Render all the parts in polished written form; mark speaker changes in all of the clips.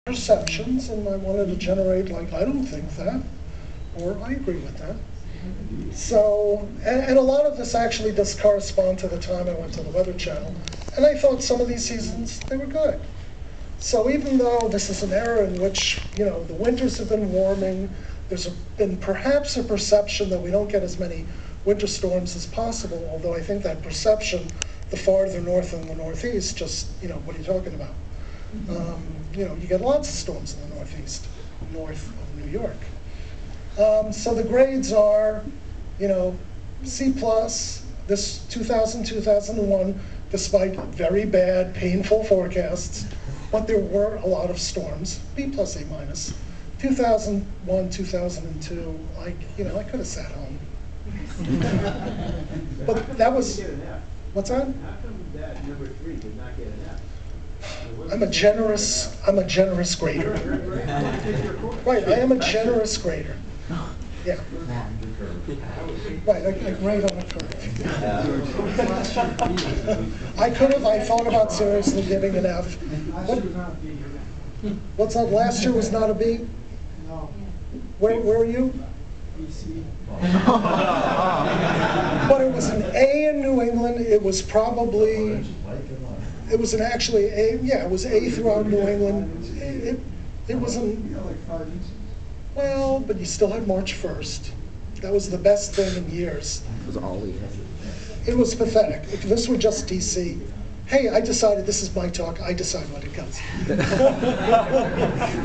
Speaker 1: perceptions, and I wanted to generate like, I don't think that, or I agree with that. So, and a lot of this actually does correspond to the time I went to the Weather Channel, and I thought some of these seasons, they were good. So even though this is an era in which, the winters have been warming, been perhaps a perception that we don't get as many winter storms as possible, although I think that perception, the farther north and the northeast, just, what are you talking about? You get lots of storms in the northeast, north of New York. So the grades are, C+, this 2000, 2001, despite very bad, painful forecasts, but there were a lot of storms, B+, A-. 2001, 2002, I could have sat home. But that was, what's that?
Speaker 2: How come that number 3 did not get an F?
Speaker 1: I'm a generous grader. Right, I am a generous grader. Yeah. Right, I grade on a curve. I thought about seriously giving an F. What's that, last year was not a B?
Speaker 3: No.
Speaker 1: Where are you?
Speaker 3: BC.
Speaker 1: But it was an A in New England. It was probably, it was actually A, yeah, it was A throughout New England. It wasn't, well, but you still had March 1st. That was the best thing in years.
Speaker 4: It was all we had.
Speaker 1: It was pathetic. If this were just DC, hey, I decided this is my talk, I decide what it goes.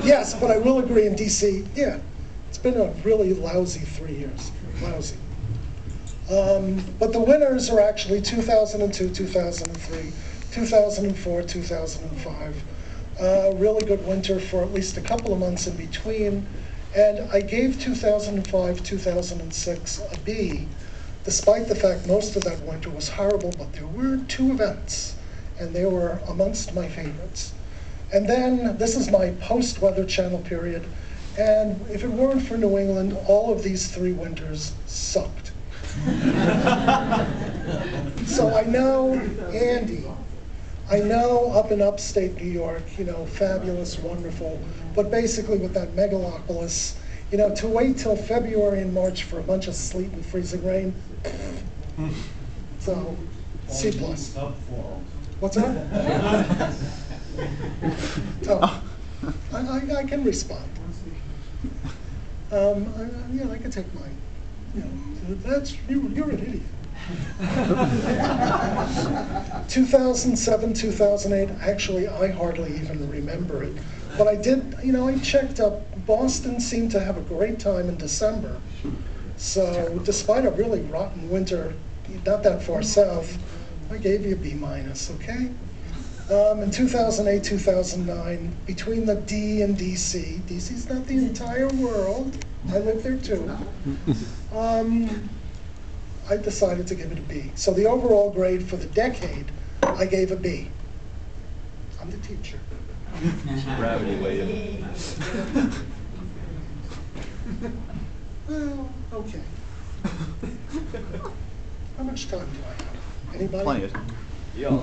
Speaker 1: Yes, but I will agree in DC, yeah, it's been a really lousy 3 years, lousy. But the winners are actually 2002, 2003, 2004, 2005. Really good winter for at least a couple of months in between. And I gave 2005, 2006 a B, despite the fact most of that winter was horrible, but there were 2 events, and they were amongst my favorites. And then, this is my post-Weather Channel period, and if it weren't for New England, all of these 3 winters sucked. So I know Andy, I know up in upstate New York, fabulous, wonderful, but basically with that megalopolis, to wait till February and March for a bunch of sleet and freezing rain. So, C+. What's that? Oh, I can respond. I can take mine. You're an idiot. 2007, 2008, actually, I hardly even remember it. But I did, I checked up. Boston seemed to have a great time in December. So despite a really rotten winter, not that far south, I gave you a B-, okay? In 2008, 2009, between the D and DC, DC's not the entire world, I lived there too, I decided to give it a B. So the overall grade for the decade, I gave a B. I'm the teacher.
Speaker 5: Gravity weighted.
Speaker 1: Well, okay. How much time do I have? Anybody?
Speaker 4: Plenty of time.
Speaker 1: No.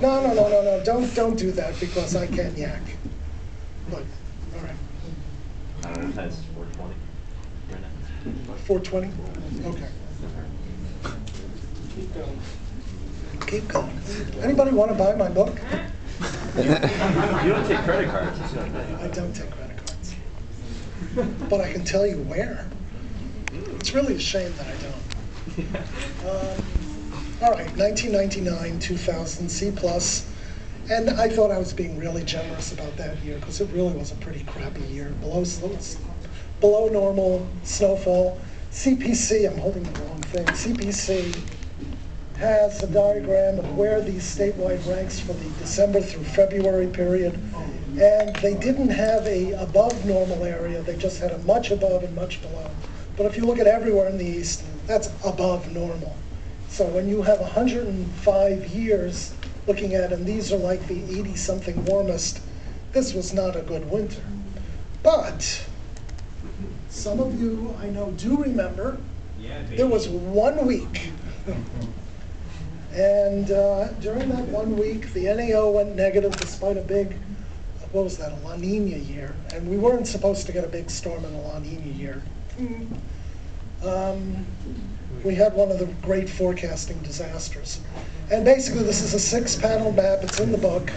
Speaker 1: Don't do that because I can't yak. But, all right.
Speaker 5: That's 420 right now.
Speaker 1: 420? Okay. Keep going. Keep going. Anybody want to buy my book?
Speaker 5: You don't take credit cards.
Speaker 1: I don't take credit cards. But I can tell you where. It's really a shame that I don't. All right, 1999, 2000, C+. And I thought I was being really generous about that year because it really was a pretty crappy year. Below normal snowfall. CPC, I'm holding the wrong thing. CPC has a diagram of where the statewide ranks for the December through February period. And they didn't have a above normal area, they just had a much above and much below. But if you look at everywhere in the East, that's above normal. So when you have 105 years looking at, and these are like the 80-something warmest, this was not a good winter. But some of you, I know, do remember, there was 1 week. And during that 1 week, the NAO went negative despite a big what was that, a La Nina year, and we weren't supposed to get a big storm in a La Nina year. We had one of the great forecasting disasters. And basically this is a 6-panel map, it's in the book.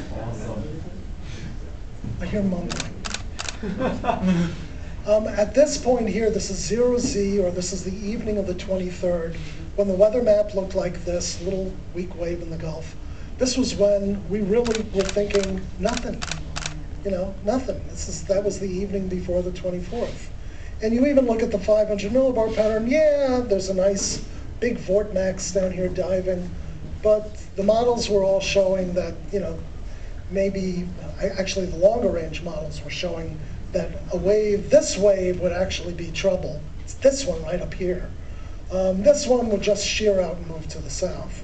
Speaker 1: I hear mumbling. At this point here, this is 0Z, or this is the evening of the 23rd, when the weather map looked like this, little weak wave in the Gulf. This was when we really were thinking nothing, nothing. That was the evening before the 24th. And you even look at the 500 millibar pattern, yeah, there's a nice big vortex down here diving, but the models were all showing that, maybe, actually the longer range models were showing that this wave would actually be trouble. It's this one right up here. This one would just shear out and move to the south.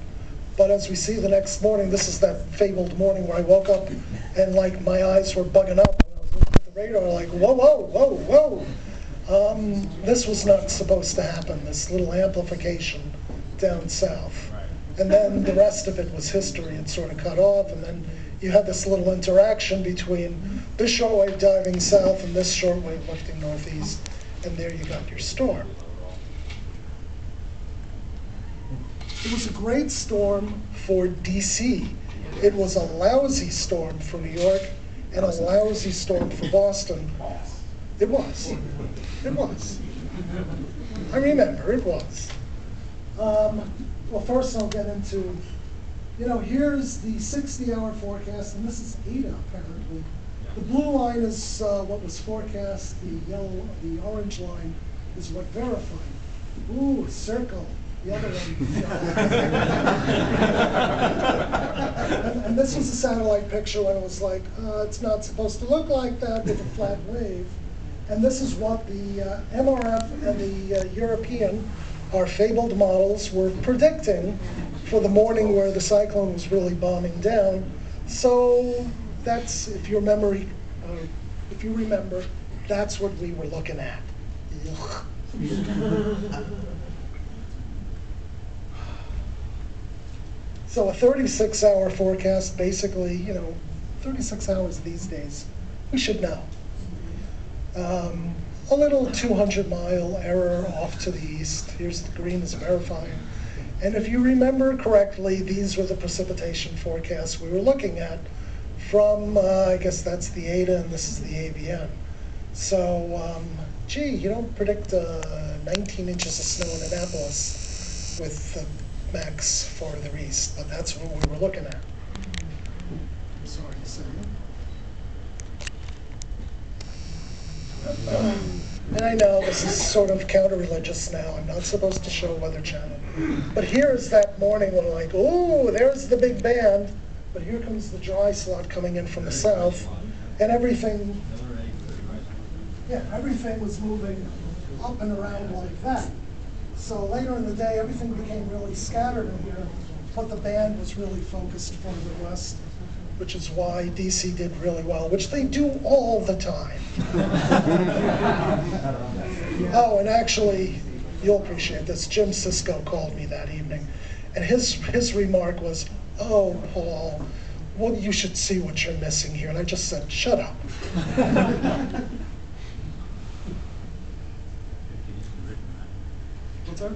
Speaker 1: But as we see the next morning, this is that fabled morning where I woke up and like my eyes were bugging up when I was looking at the radar, like, whoa, whoa, whoa, whoa. This was not supposed to happen, this little amplification down south. And then the rest of it was history. It sort of cut off, and then you had this little interaction between this shortwave diving south and this shortwave lifting northeast, and there you got your storm. It was a great storm for DC. It was a lousy storm for New York and a lousy storm for Boston. It was. It was. I remember, it was. Well, first I'll get into, here's the 60-hour forecast, and this is ADA apparently. The blue line is what was forecast, the orange line is what verified. Ooh, circle. The other one. And this was a satellite picture when it was like, it's not supposed to look like that with a flat wave. And this is what the MRF and the European, our fabled models, were predicting for the morning where the cyclone was really bombing down. So that's, if you remember, that's what we were looking at. So a 36-hour forecast, basically, 36 hours these days, we should know. A little 200-mile error off to the east. Here's the green is verifying. And if you remember correctly, these were the precipitation forecasts we were looking at from, I guess that's the ADA and this is the AVN. So, gee, you don't predict 19 inches of snow in Annapolis with the max farther east, but that's what we were looking at. I'm sorry to say. And I know this is sort of counter-religious now. I'm not supposed to show Weather Channel. But here's that morning when like, oh, there's the big band, but here comes the dry slot coming in from the south, and everything was moving up and around like that. So later in the day, everything became really scattered in here, but the band was really focused further west, which is why DC did really well, which they do all the time. Oh, and actually, you'll appreciate this. Jim Sisko called me that evening, and his remark was, "Oh, Paul, well, you should see what you're missing here." And I just said, "Shut up." What's that?